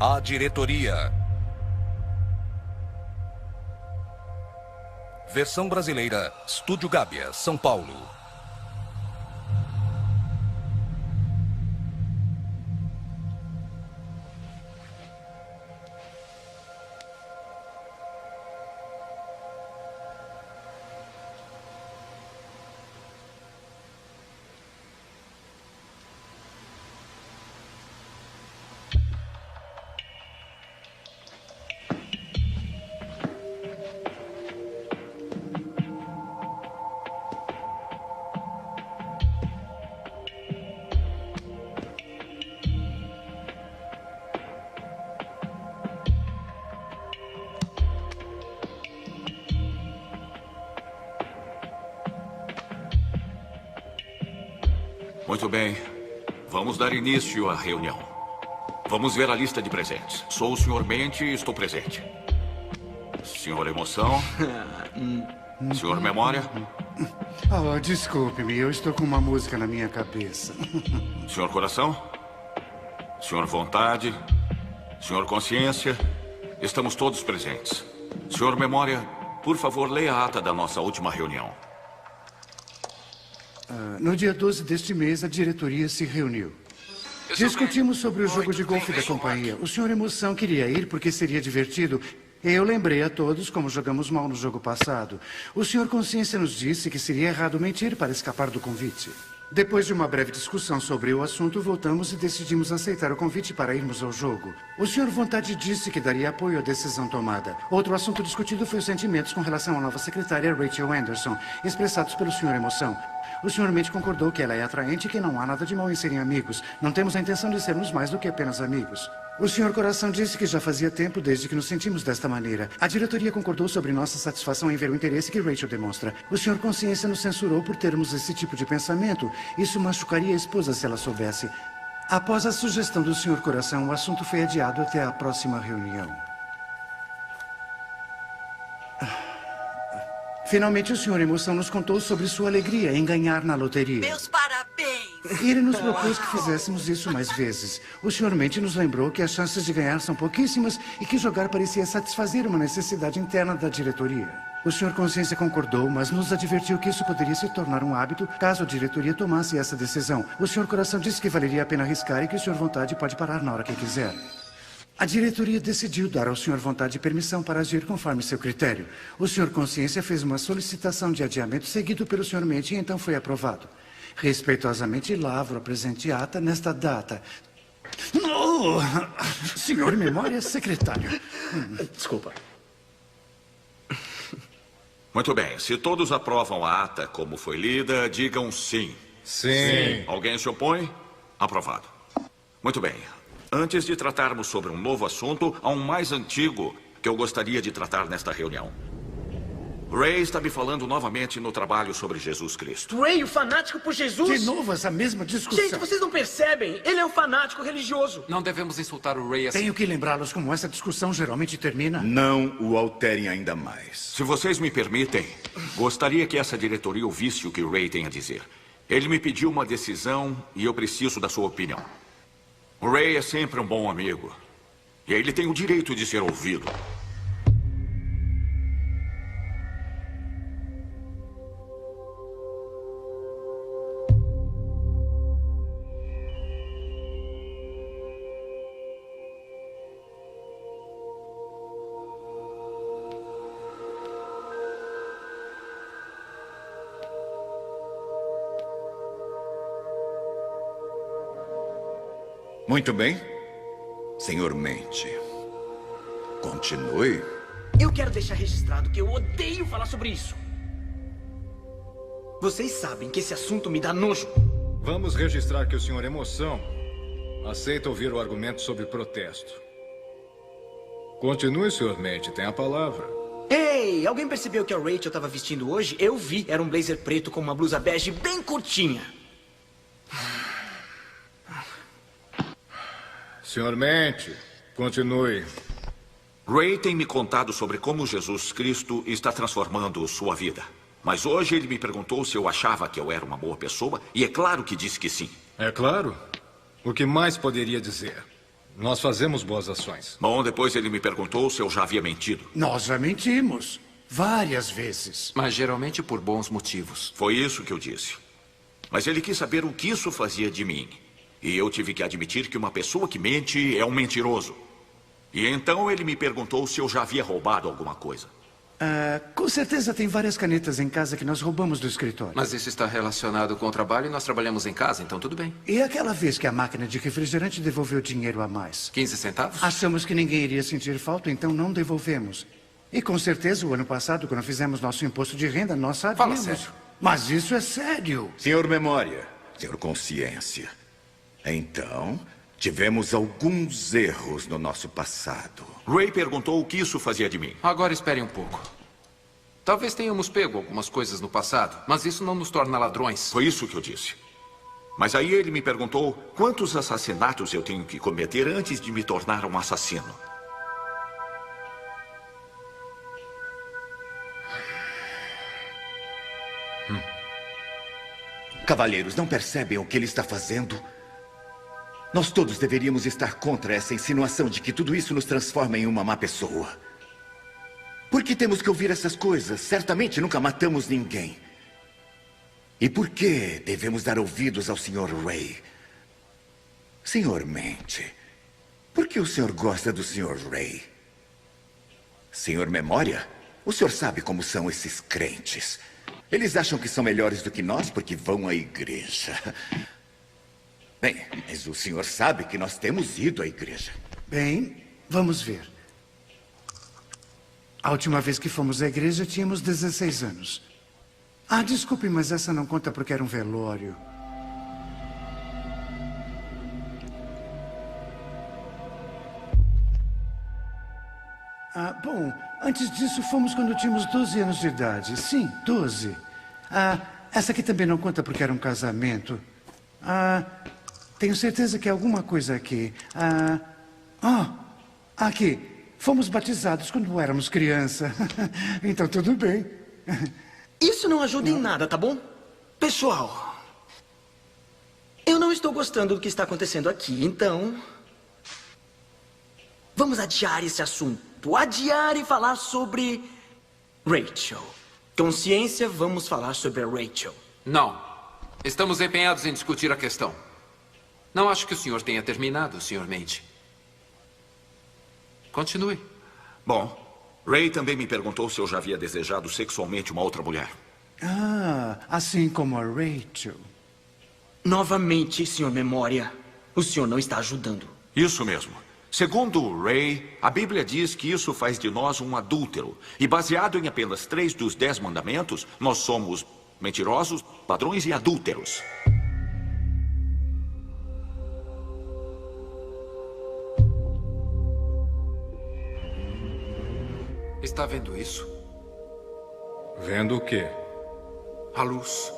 A diretoria. Versão brasileira, Estúdio Gábia, São Paulo. Muito bem. Vamos dar início à reunião. Vamos ver a lista de presentes. Sou o Sr. Mente e estou presente. Sr. Emoção? Sr. Memória? Oh, desculpe-me, eu estou com uma música na minha cabeça. Sr. Coração? Sr. Vontade? Sr. Consciência? Estamos todos presentes. Sr. Memória, por favor, leia a ata da nossa última reunião. No dia 12 deste mês, a diretoria se reuniu. Discutimos sobre o jogo de golfe da companhia. O Sr. Emoção queria ir porque seria divertido. Eu lembrei a todos como jogamos mal no jogo passado. O Sr. Consciência nos disse que seria errado mentir para escapar do convite. Depois de uma breve discussão sobre o assunto, voltamos e decidimos aceitar o convite para irmos ao jogo. O Sr. Vontade disse que daria apoio à decisão tomada. Outro assunto discutido foi os sentimentos com relação à nova secretária Rachel Anderson, expressados pelo Sr. Emoção. O Sr. Mente concordou que ela é atraente e que não há nada de mal em serem amigos. Não temos a intenção de sermos mais do que apenas amigos. O Sr. Coração disse que já fazia tempo desde que nos sentimos desta maneira. A diretoria concordou sobre nossa satisfação em ver o interesse que Rachel demonstra. O Sr. Consciência nos censurou por termos esse tipo de pensamento. Isso machucaria a esposa se ela soubesse. Após a sugestão do Sr. Coração, o assunto foi adiado até a próxima reunião. Finalmente, o Sr. Emoção nos contou sobre sua alegria em ganhar na loteria. Meus parabéns! E ele nos propôs que fizéssemos isso mais vezes. O Sr. Mente nos lembrou que as chances de ganhar são pouquíssimas e que jogar parecia satisfazer uma necessidade interna da diretoria. O Sr. Consciência concordou, mas nos advertiu que isso poderia se tornar um hábito caso a diretoria tomasse essa decisão. O Sr. Coração disse que valeria a pena arriscar e que o Sr. Vontade pode parar na hora que quiser. A diretoria decidiu dar ao Sr. Vontade permissão para agir conforme seu critério. O Sr. Consciência fez uma solicitação de adiamento seguido pelo Sr. Mente e então foi aprovado. Respeitosamente, lavro a presente ata nesta data. Oh, Sr. Memória, secretário. Desculpa. Muito bem. Se todos aprovam a ata como foi lida, digam sim. Sim. Alguém se opõe? Aprovado. Muito bem. Antes de tratarmos sobre um novo assunto, há um mais antigo que eu gostaria de tratar nesta reunião. Ray está me falando novamente no trabalho sobre Jesus Cristo. Ray, o fanático por Jesus? De novo, essa mesma discussão. Gente, vocês não percebem? Ele é um fanático religioso. Não devemos insultar o Ray assim. Tenho que lembrá-los como essa discussão geralmente termina. Não o alterem ainda mais. Se vocês me permitem, gostaria que essa diretoria ouvisse o que Ray tem a dizer. Ele me pediu uma decisão e eu preciso da sua opinião. O Ray é sempre um bom amigo. E ele tem o direito de ser ouvido. Muito bem. Senhor Mente, continue. Eu quero deixar registrado que eu odeio falar sobre isso. Vocês sabem que esse assunto me dá nojo. Vamos registrar que o Sr. Emoção aceita ouvir o argumento sobre protesto. Continue, Sr. Mente, tem a palavra. Ei, alguém percebeu que a Rachel estava vestindo hoje? Eu vi, era um blazer preto com uma blusa bege bem curtinha. Sr. Mente, continue. Ray tem me contado sobre como Jesus Cristo está transformando sua vida. Mas hoje ele me perguntou se eu achava que eu era uma boa pessoa, e é claro que disse que sim. É claro. O que mais poderia dizer? Nós fazemos boas ações. Bom, depois ele me perguntou se eu já havia mentido. Nós já mentimos. Várias vezes. Mas geralmente por bons motivos. Foi isso que eu disse. Mas ele quis saber o que isso fazia de mim. E eu tive que admitir que uma pessoa que mente é um mentiroso. E então ele me perguntou se eu já havia roubado alguma coisa. Com certeza tem várias canetas em casa que nós roubamos do escritório. Mas isso está relacionado com o trabalho e nós trabalhamos em casa, então tudo bem. E aquela vez que a máquina de refrigerante devolveu dinheiro a mais? 15 centavos? Achamos que ninguém iria sentir falta, então não devolvemos. E com certeza o ano passado, quando fizemos nosso imposto de renda, nós sabíamos. Fala sério. Mas isso é sério. Senhor Memória, senhor Consciência. Então, tivemos alguns erros no nosso passado. Ray perguntou o que isso fazia de mim. Agora espere um pouco. Talvez tenhamos pego algumas coisas no passado, mas isso não nos torna ladrões. Foi isso que eu disse. Mas aí ele me perguntou quantos assassinatos eu tenho que cometer antes de me tornar um assassino. Cavalheiros, não percebem o que ele está fazendo? Nós todos deveríamos estar contra essa insinuação de que tudo isso nos transforma em uma má pessoa. Por que temos que ouvir essas coisas? Certamente nunca matamos ninguém. E por que devemos dar ouvidos ao Sr. Ray? Senhor Mente, por que o senhor gosta do Sr. Ray? Senhor Memória, o senhor sabe como são esses crentes. Eles acham que são melhores do que nós porque vão à igreja. Bem, mas o senhor sabe que nós temos ido à igreja. Bem, vamos ver. A última vez que fomos à igreja tínhamos 16 anos. Desculpe, mas essa não conta porque era um velório. Bom, antes disso fomos quando tínhamos 12 anos de idade. Sim, 12. Essa aqui também não conta porque era um casamento. Tenho certeza que é alguma coisa aqui. Aqui. Fomos batizados quando éramos criança. Então tudo bem. Isso não ajuda em nada, tá bom? Pessoal, eu não estou gostando do que está acontecendo aqui, então... Vamos adiar esse assunto. Adiar e falar sobre... Rachel. Consciência, vamos falar sobre a Rachel. Não. Estamos empenhados em discutir a questão. Não acho que o senhor tenha terminado, Sr. Mente. Continue. Bom, Ray também me perguntou se eu já havia desejado sexualmente uma outra mulher. Assim como a Rachel. Novamente, Sr. Memória, o senhor não está ajudando. Isso mesmo. Segundo Ray, a Bíblia diz que isso faz de nós um adúltero. E baseado em apenas 3 dos 10 mandamentos, nós somos mentirosos, ladrões e adúlteros. Está vendo isso? Vendo o quê? A luz.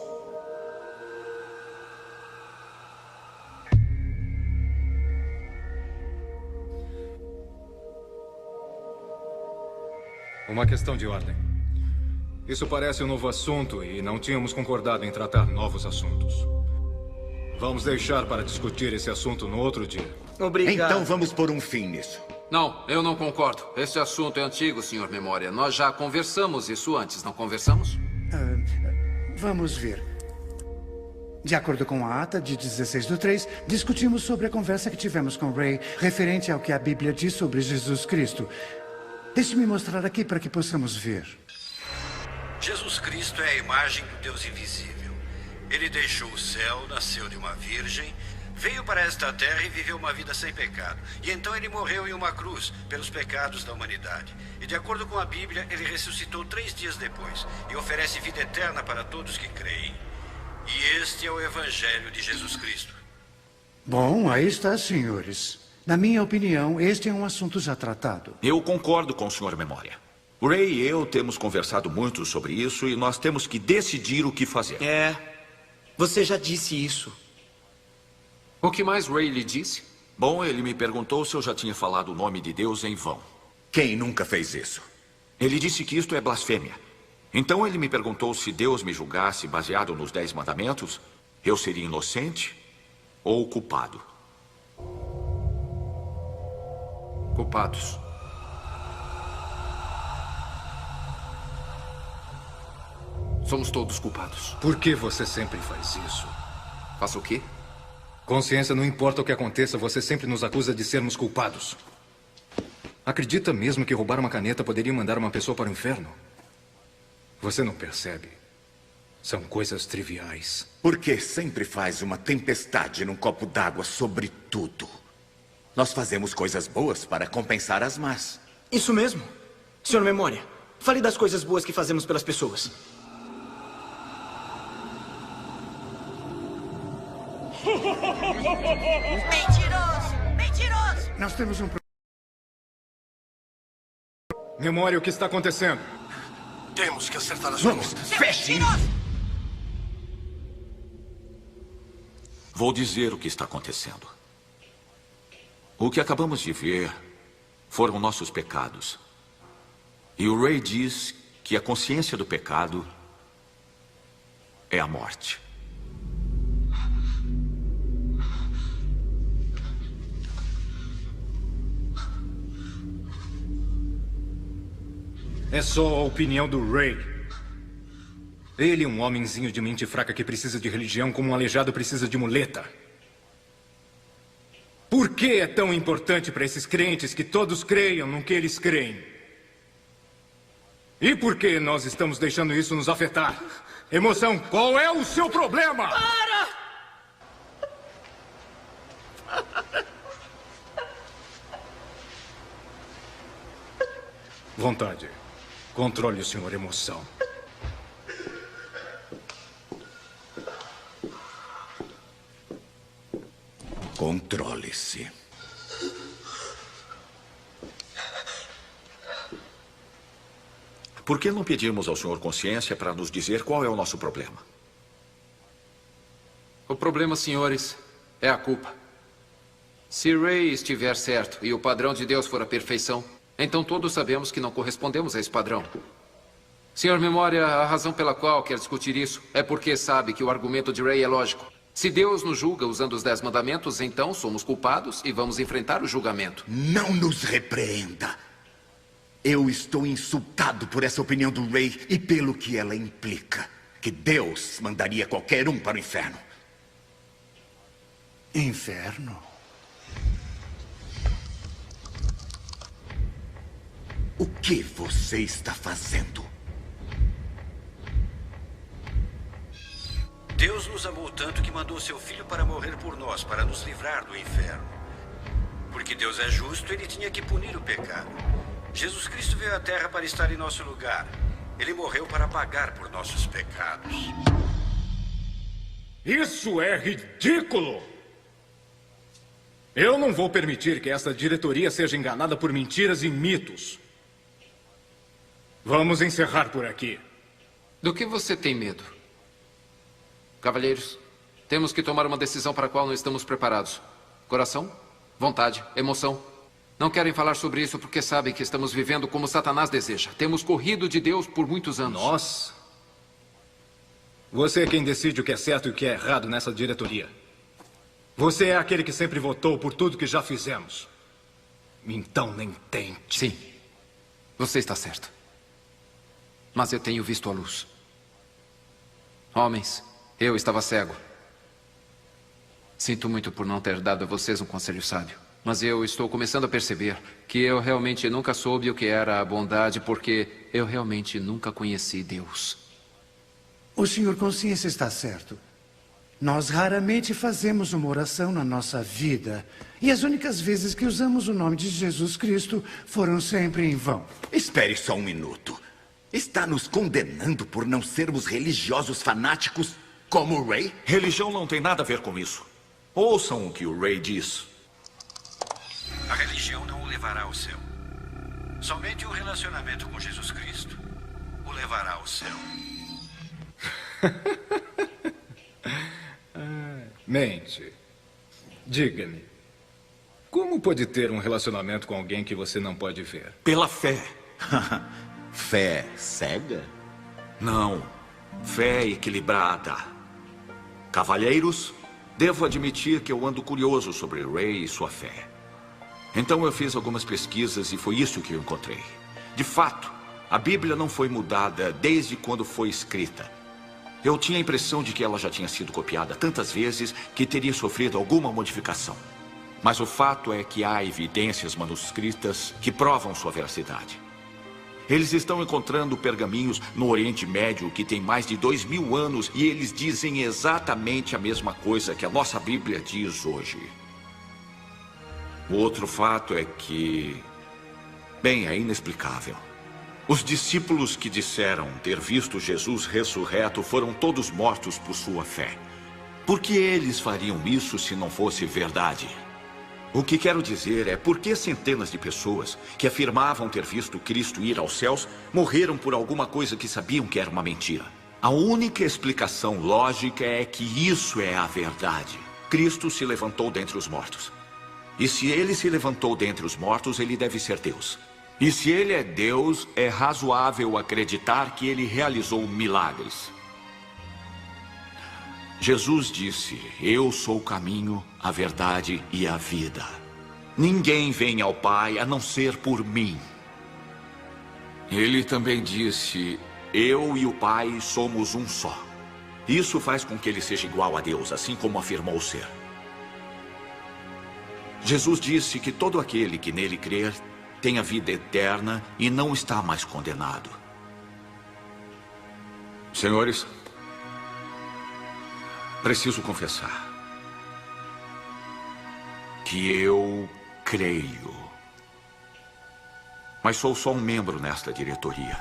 Uma questão de ordem. Isso parece um novo assunto e não tínhamos concordado em tratar novos assuntos. Vamos deixar para discutir esse assunto no outro dia. Obrigado. Então vamos pôr um fim nisso. Não, eu não concordo. Esse assunto é antigo, Sr. Memória. Nós já conversamos isso antes, não conversamos? Vamos ver. De acordo com a ata de 16/3, discutimos sobre a conversa que tivemos com Ray referente ao que a Bíblia diz sobre Jesus Cristo. Deixe-me mostrar aqui para que possamos ver. Jesus Cristo é a imagem do Deus invisível. Ele deixou o céu, nasceu de uma virgem, veio para esta terra e viveu uma vida sem pecado. E então ele morreu em uma cruz pelos pecados da humanidade. E de acordo com a Bíblia, ele ressuscitou 3 dias depois e oferece vida eterna para todos que creem. E este é o Evangelho de Jesus Cristo. Bom, aí está, senhores. Na minha opinião, este é um assunto já tratado. Eu concordo com o Sr. Memória. Ray e eu temos conversado muito sobre isso e nós temos que decidir o que fazer. Você já disse isso. O que mais Ray lhe disse? Bom, ele me perguntou se eu já tinha falado o nome de Deus em vão. Quem nunca fez isso? Ele disse que isto é blasfêmia. Então ele me perguntou se Deus me julgasse baseado nos 10 mandamentos, eu seria inocente ou culpado. Culpados. Somos todos culpados. Por que você sempre faz isso? Faço o quê? Consciência, não importa o que aconteça, você sempre nos acusa de sermos culpados. Acredita mesmo que roubar uma caneta poderia mandar uma pessoa para o inferno? Você não percebe. São coisas triviais. Por que sempre faz uma tempestade num copo d'água sobre tudo? Nós fazemos coisas boas para compensar as más. Isso mesmo. Senhor Memória, fale das coisas boas que fazemos pelas pessoas. Mentiroso! Mentiroso! Nós temos um Memória, o que está acontecendo? Temos que acertar as Vamos, contas. fechem! Vou dizer o que está acontecendo. O que acabamos de ver foram nossos pecados. E o Ray diz que a consciência do pecado é a morte. É só a opinião do Ray. Ele é um homenzinho de mente fraca que precisa de religião como um aleijado precisa de muleta. Por que é tão importante para esses crentes que todos creiam no que eles creem? E por que nós estamos deixando isso nos afetar? Emoção, qual é o seu problema? Para! Vontade. Controle o senhor Emoção. Controle-se. Por que não pedimos ao Senhor Consciência para nos dizer qual é o nosso problema? O problema, senhores, é a culpa. Se Ray estiver certo e o padrão de Deus for a perfeição, então todos sabemos que não correspondemos a esse padrão. Senhor Memória, a razão pela qual quer discutir isso é porque sabe que o argumento de Ray é lógico. Se Deus nos julga usando os 10 mandamentos, então somos culpados e vamos enfrentar o julgamento. Não nos repreenda. Eu estou insultado por essa opinião do Ray e pelo que ela implica. Que Deus mandaria qualquer um para o inferno. inferno. O que você está fazendo? Deus nos amou tanto que mandou seu filho para morrer por nós, para nos livrar do inferno. Porque Deus é justo, ele tinha que punir o pecado. Jesus Cristo veio à Terra para estar em nosso lugar. Ele morreu para pagar por nossos pecados. Isso é ridículo! Eu não vou permitir que esta diretoria seja enganada por mentiras e mitos. Vamos encerrar por aqui. Do que você tem medo? Cavalheiros, temos que tomar uma decisão para a qual não estamos preparados. Coração, vontade, emoção. Não querem falar sobre isso porque sabem que estamos vivendo como Satanás deseja. Temos corrido de Deus por muitos anos. Nós? Você é quem decide o que é certo e o que é errado nessa diretoria. Você é aquele que sempre votou por tudo que já fizemos. Então nem tente. Sim, você está certo. Mas eu tenho visto a luz. Homens, eu estava cego. Sinto muito por não ter dado a vocês um conselho sábio. Mas eu estou começando a perceber que eu realmente nunca soube o que era a bondade porque eu realmente nunca conheci Deus. O senhor Consciência está certo. Nós raramente fazemos uma oração na nossa vida. E as únicas vezes que usamos o nome de Jesus Cristo foram sempre em vão. Espere só um minuto. Está nos condenando por não sermos religiosos fanáticos como o Ray? Religião não tem nada a ver com isso. Ouçam o que o Ray diz. A religião não o levará ao céu. Somente um relacionamento com Jesus Cristo o levará ao céu. Mente. Diga-me. Como pode ter um relacionamento com alguém que você não pode ver? Pela fé. Fé cega? Não. Fé equilibrada. Cavalheiros, devo admitir que eu ando curioso sobre Ray e sua fé. Então eu fiz algumas pesquisas e foi isso que eu encontrei. De fato, a Bíblia não foi mudada desde quando foi escrita. Eu tinha a impressão de que ela já tinha sido copiada tantas vezes que teria sofrido alguma modificação. Mas o fato é que há evidências manuscritas que provam sua veracidade. Eles estão encontrando pergaminhos no Oriente Médio que tem mais de 2000 anos e eles dizem exatamente a mesma coisa que a nossa Bíblia diz hoje. O outro fato é que, bem, é inexplicável. Os discípulos que disseram ter visto Jesus ressurreto foram todos mortos por sua fé. Por que eles fariam isso se não fosse verdade? O que quero dizer é por que centenas de pessoas que afirmavam ter visto Cristo ir aos céus morreram por alguma coisa que sabiam que era uma mentira. A única explicação lógica é que isso é a verdade. Cristo se levantou dentre os mortos. E se ele se levantou dentre os mortos, ele deve ser Deus. E se ele é Deus, é razoável acreditar que ele realizou milagres. Jesus disse: eu sou o caminho, a verdade e a vida. Ninguém vem ao Pai a não ser por mim. Ele também disse: eu e o Pai somos um só. Isso faz com que ele seja igual a Deus, assim como afirmou ser. Jesus disse que todo aquele que nele crer tem a vida eterna e não está mais condenado. Senhores, preciso confessar que eu creio, mas sou só um membro nesta diretoria.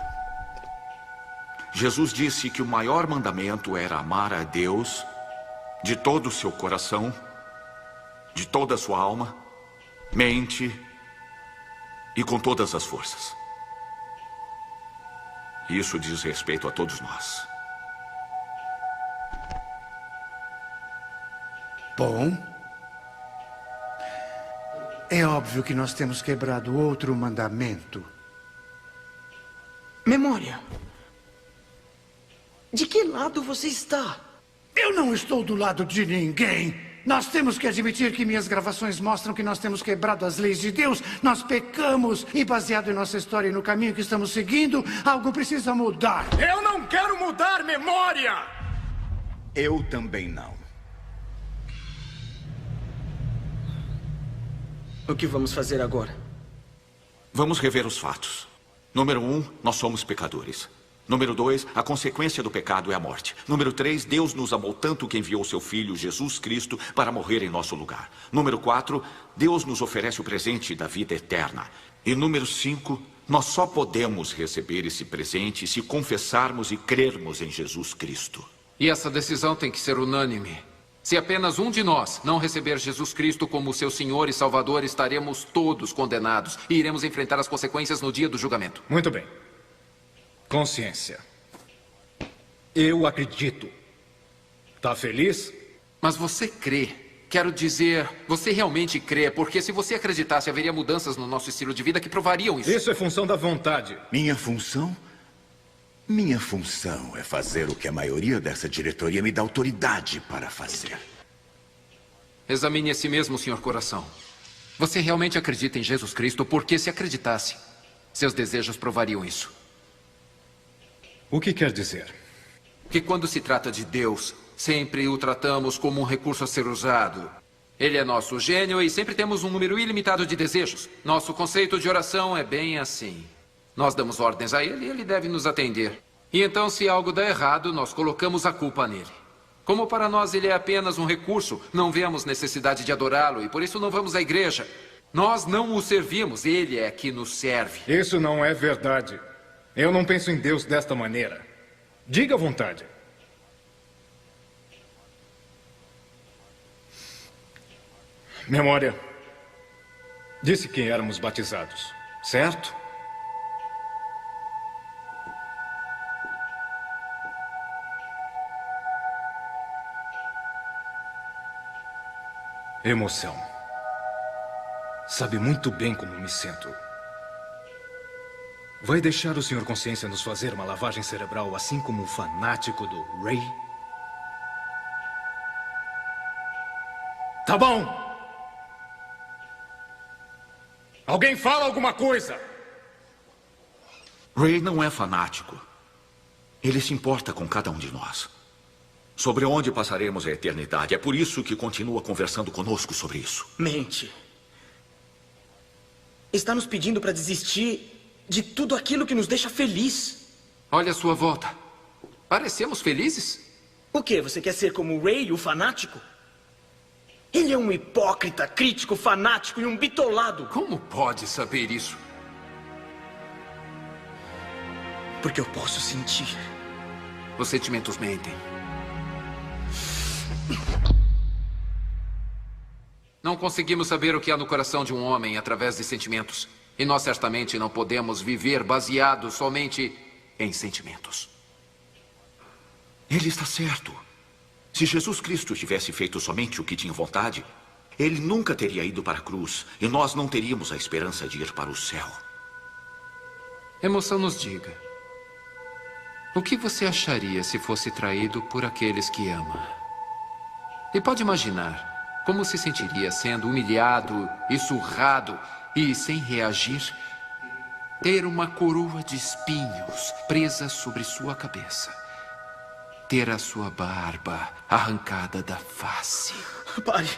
Jesus disse que o maior mandamento era amar a Deus de todo o seu coração, de toda a sua alma, mente e com todas as forças. Isso diz respeito a todos nós. Bom, é óbvio que nós temos quebrado outro mandamento. Memória. De que lado você está? Eu não estou do lado de ninguém. Nós temos que admitir que minhas gravações mostram que nós temos quebrado as leis de Deus. Nós pecamos e, baseado em nossa história e no caminho que estamos seguindo, algo precisa mudar. Eu não quero mudar, Memória! Eu também não. O que vamos fazer agora? Vamos rever os fatos. Número 1, nós somos pecadores. Número 2, a consequência do pecado é a morte. Número 3, Deus nos amou tanto que enviou seu Filho, Jesus Cristo, para morrer em nosso lugar. Número 4, Deus nos oferece o presente da vida eterna. E número 5, nós só podemos receber esse presente se confessarmos e crermos em Jesus Cristo. E essa decisão tem que ser unânime. Se apenas um de nós não receber Jesus Cristo como seu Senhor e Salvador, estaremos todos condenados e iremos enfrentar as consequências no dia do julgamento. Muito bem. Consciência. Eu acredito. Tá feliz? Mas você crê. Quero dizer, você realmente crê, porque se você acreditasse, haveria mudanças no nosso estilo de vida que provariam isso. Isso é função da vontade. Minha função? Minha função é fazer o que a maioria dessa diretoria me dá autoridade para fazer. Examine a si mesmo, Senhor Coração. Você realmente acredita em Jesus Cristo? Porque se acreditasse, seus desejos provariam isso. O que quer dizer? Que quando se trata de Deus, sempre o tratamos como um recurso a ser usado. Ele é nosso gênio e sempre temos um número ilimitado de desejos. Nosso conceito de oração é bem assim. Nós damos ordens a ele e ele deve nos atender. E então, se algo dá errado, nós colocamos a culpa nele. Como para nós ele é apenas um recurso, não vemos necessidade de adorá-lo e por isso não vamos à igreja. Nós não o servimos, ele é que nos serve. Isso não é verdade. Eu não penso em Deus desta maneira. Diga à vontade. Memória. Disse que éramos batizados, certo? Emoção. Sabe muito bem como me sinto. Vai deixar o Sr. Consciência nos fazer uma lavagem cerebral assim como o fanático do Ray? Tá bom! Alguém fala alguma coisa! Ray não é fanático. Ele se importa com cada um de nós. Sobre onde passaremos a eternidade. É por isso que continua conversando conosco sobre isso. Mente. Está nos pedindo para desistir de tudo aquilo que nos deixa feliz. Olha à sua volta. Parecemos felizes? O quê? Você quer ser como o Ray, o fanático? Ele é um hipócrita, crítico, fanático e um bitolado. Como pode saber isso? Porque eu posso sentir. Os sentimentos mentem. Não conseguimos saber o que há no coração de um homem através de sentimentos. E nós certamente não podemos viver baseados somente em sentimentos. Ele está certo. Se Jesus Cristo tivesse feito somente o que tinha vontade, ele nunca teria ido para a cruz e nós não teríamos a esperança de ir para o céu. Emoção, nos diga. O que você acharia se fosse traído por aqueles que ama? E pode imaginar como se sentiria sendo humilhado e surrado e, sem reagir, ter uma coroa de espinhos presa sobre sua cabeça. Ter a sua barba arrancada da face. Pare.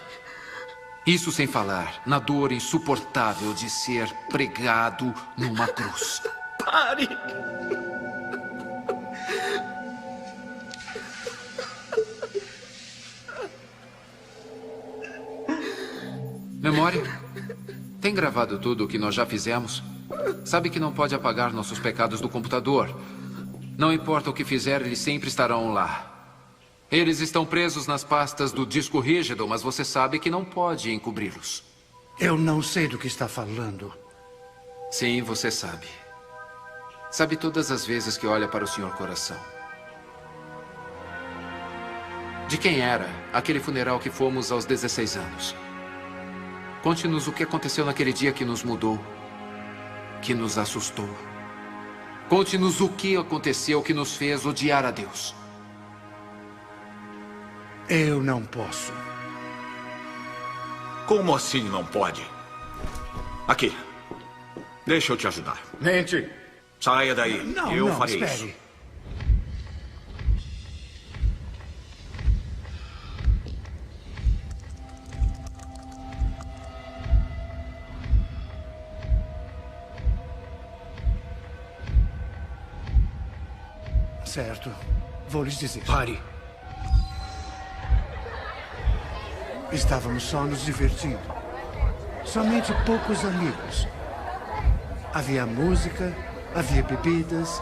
Isso sem falar na dor insuportável de ser pregado numa cruz. Pare! Memória? Tem gravado tudo o que nós já fizemos? Sabe que não pode apagar nossos pecados do computador. Não importa o que fizer, eles sempre estarão lá. Eles estão presos nas pastas do disco rígido, mas você sabe que não pode encobri-los. Eu não sei do que está falando. Sim, você sabe. Sabe todas as vezes que olha para o Senhor Coração. De quem era aquele funeral que fomos aos 16 anos? Conte-nos o que aconteceu naquele dia que nos mudou, que nos assustou. Conte-nos o que aconteceu que nos fez odiar a Deus. Eu não posso. Como assim não pode? Aqui. Deixa eu te ajudar. Mente. Saia daí. Eu farei espere. isso. Certo. Vou lhes dizer. Pare. Estávamos só nos divertindo. Somente poucos amigos. Havia música, havia bebidas.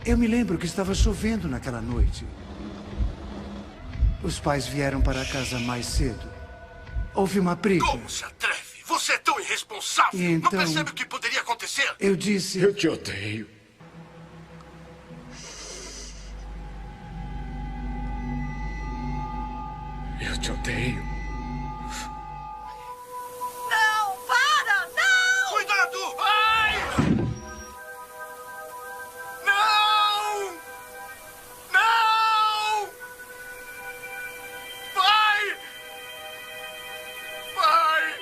Eu me lembro que estava chovendo naquela noite. Os pais vieram para casa mais cedo. Houve uma briga. Como se atreve? Você é tão irresponsável. E então, não percebe o que poderia acontecer? Eu disse... Eu te odeio. Eu te odeio. Não, para! Não! Cuidado! Ai! Não! Não! Vai! Vai!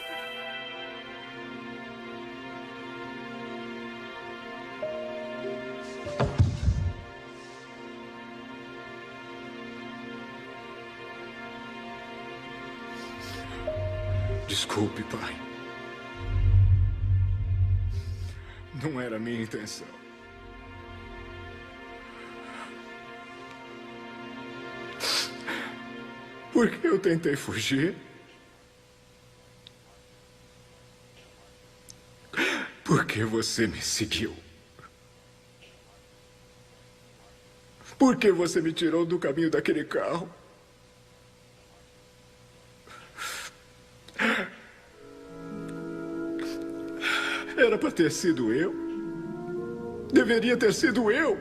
Desculpe, pai. Não era a minha intenção. Por que eu tentei fugir? Por que você me seguiu? Por que você me tirou do caminho daquele carro? Era para ter sido eu. Deveria ter sido eu.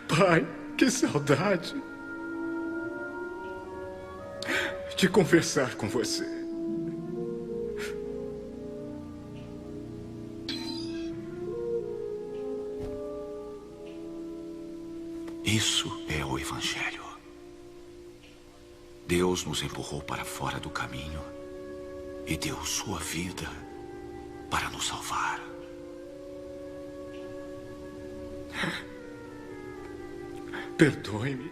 Pai, que saudade de conversar com você. Isso é o Evangelho. Deus nos empurrou para fora do caminho e deu sua vida para nos salvar. Perdoe-me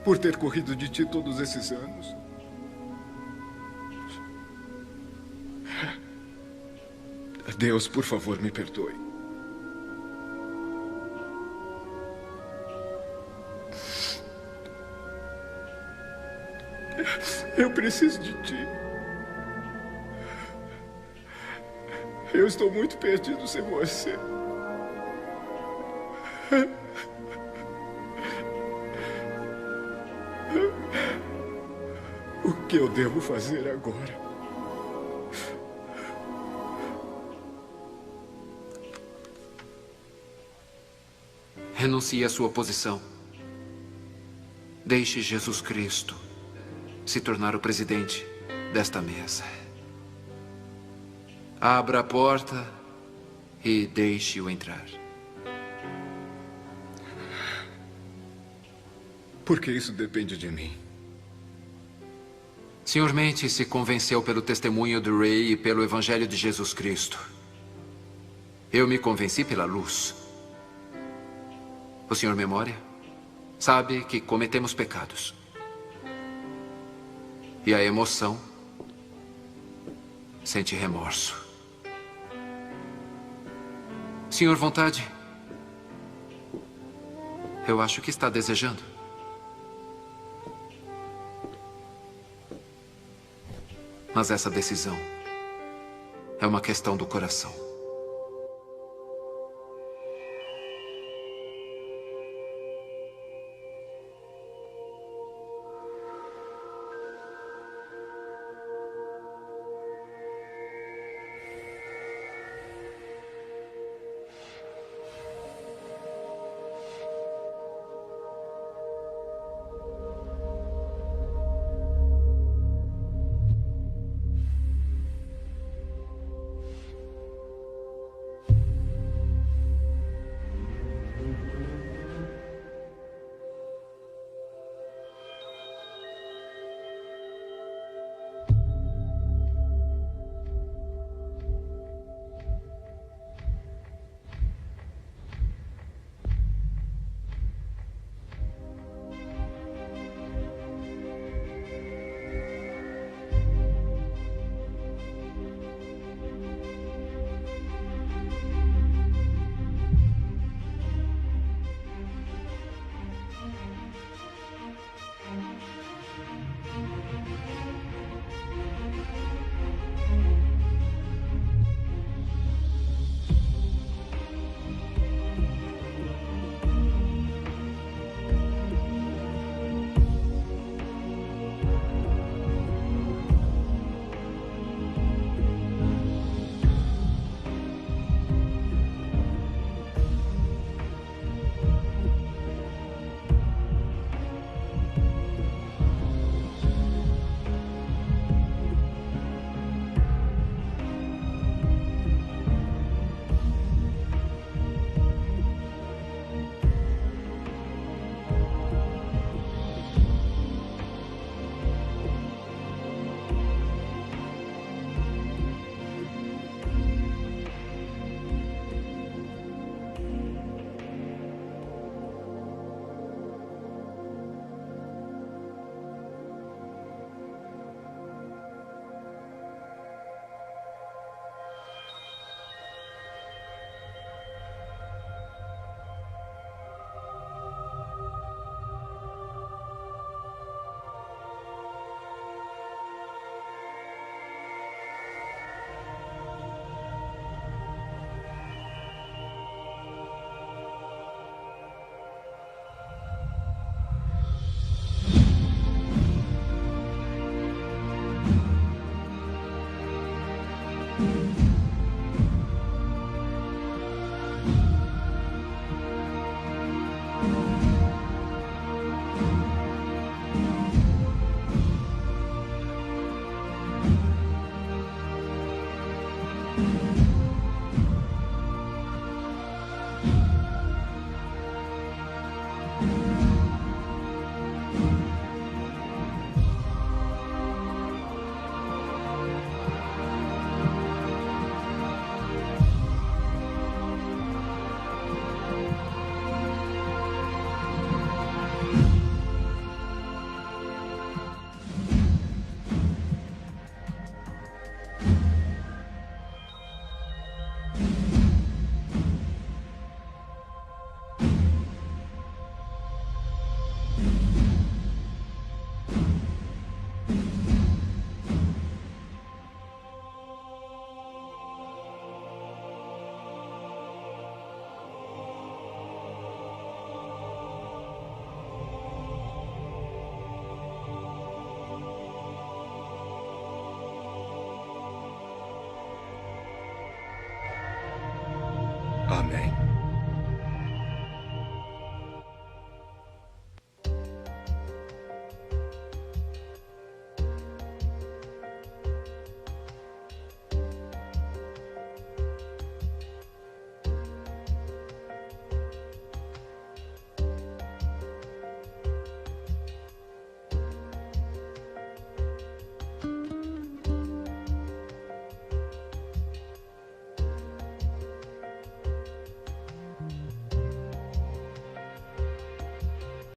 por ter corrido de ti todos esses anos. Deus, por favor, me perdoe. Eu preciso de ti. Eu estou muito perdido sem você. O que eu devo fazer agora? Renuncie à sua posição. Deixe Jesus Cristo se tornar o presidente desta mesa. Abra a porta e deixe-o entrar. Porque isso depende de mim. Sr. Mente se convenceu pelo testemunho do Ray e pelo Evangelho de Jesus Cristo. Eu me convenci pela luz. O Sr. Memória sabe que cometemos pecados. E a emoção sente remorso. Sr. Vontade, eu acho que está desejando. Mas essa decisão é uma questão do coração. Amém.